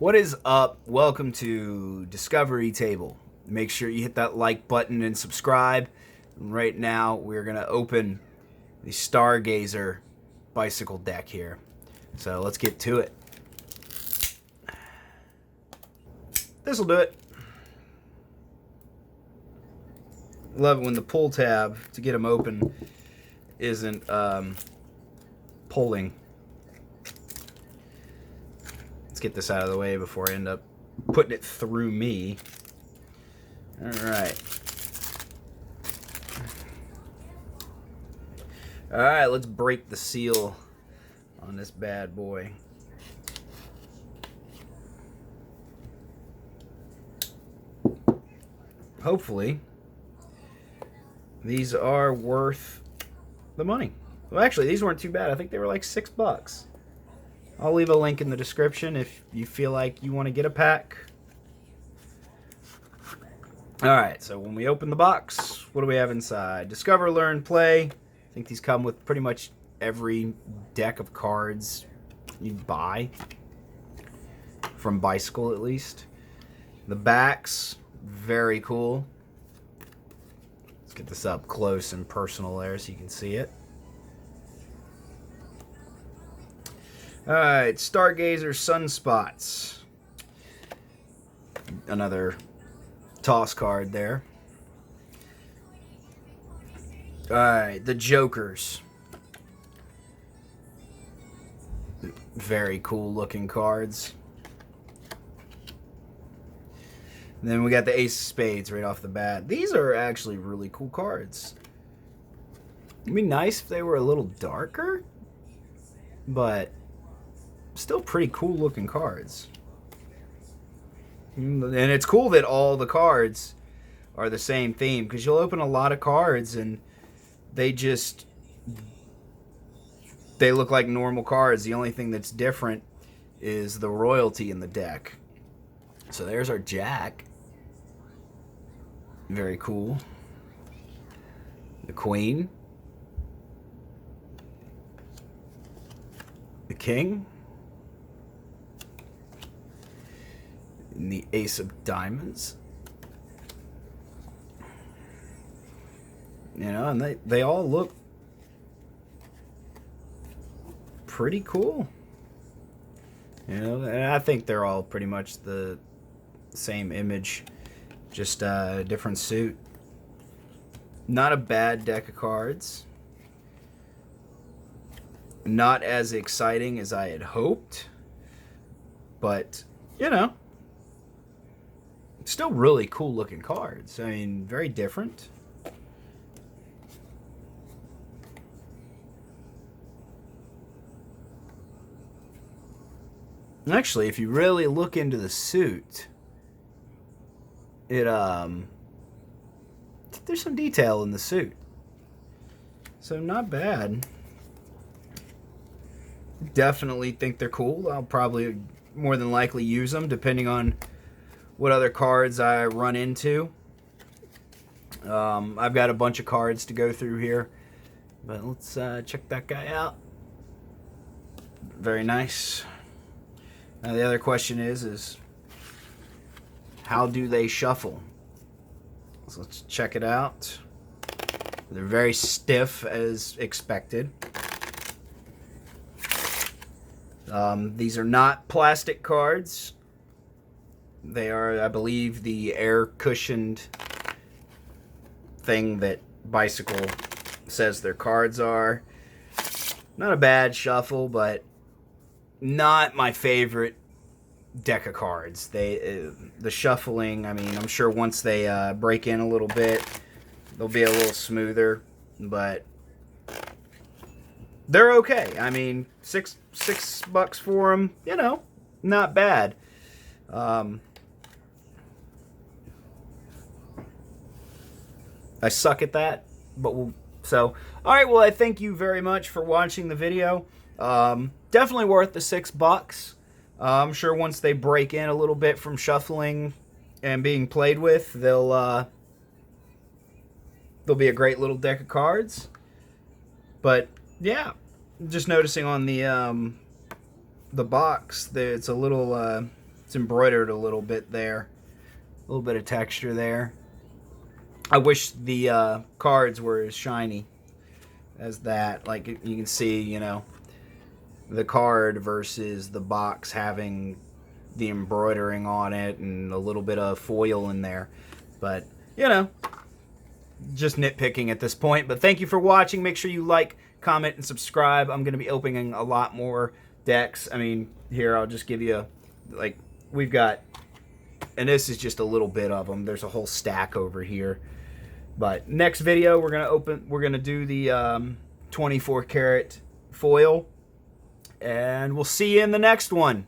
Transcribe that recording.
What is up? Welcome to Discovery Table. Make sure you hit that like button and subscribe. Right now, we're going to open the Stargazer bicycle deck here. So let's get to it. This will do it. Love it when the pull tab to get them open isn't pulling. Let's get this out of the way before I end up putting it through me. Alright. Alright, let's break the seal on this bad boy. Hopefully, these are worth the money. Well, actually, these weren't too bad. I think they were like $6. I'll leave a link in the description if you feel like you want to get a pack. Alright, so when we open the box, what do we have inside? Discover, Learn, Play. I think these come with pretty much every deck of cards you buy. From Bicycle, at least. The backs, very cool. Let's get this up close and personal there so you can see it. Alright, Stargazer Sunspots. Another toss card there. Alright, the Jokers. Very cool looking cards. And then we got the Ace of Spades right off the bat. These are actually really cool cards. It'd be nice if they were a little darker, but still pretty cool looking cards. And it's cool that all the cards are the same theme, because you'll open a lot of cards and they look like normal cards. The only thing that's different is the royalty in the deck. So there's our Jack. Very cool. The Queen. The King. And the Ace of Diamonds. You know, and they all look pretty cool. You know, and I think they're all pretty much the same image, just a different suit. Not a bad deck of cards. Not as exciting as I had hoped, but, you know, still really cool looking cards. I mean, very different. Actually, if you really look into the suit, there's some detail in the suit. So not bad. Definitely think they're cool. I'll probably more than likely use them depending on what other cards I run into. I've got a bunch of cards to go through here, but let's check that guy out. Very nice. Now the other question is how do they shuffle? So let's check it out. They're very stiff as expected. These are not plastic cards. They are, I believe, the air cushioned thing that Bicycle says their cards are. Not a bad shuffle, but not my favorite deck of cards. The shuffling, I mean, I'm sure once they break in a little bit, they'll be a little smoother, but they're okay. I mean, six bucks for them, you know, not bad. I suck at that, but all right, well, I thank you very much for watching the video. Definitely worth the $6. I'm sure once they break in a little bit from shuffling and being played with, they'll be a great little deck of cards. But yeah, just noticing on the box, it's a little It's embroidered a little bit there. A little bit of texture there. I wish the cards were as shiny as that. Like you can see, you know, the card versus the box having the embroidering on it and a little bit of foil in there. But, you know, just nitpicking at this point. But thank you for watching. Make sure you like, comment, and subscribe. I'm going to be opening a lot more decks. I mean, here, I'll just give you, like, we've got, and this is just a little bit of them. There's a whole stack over here. But next video, we're going to do the 24 karat foil. And we'll see you in the next one.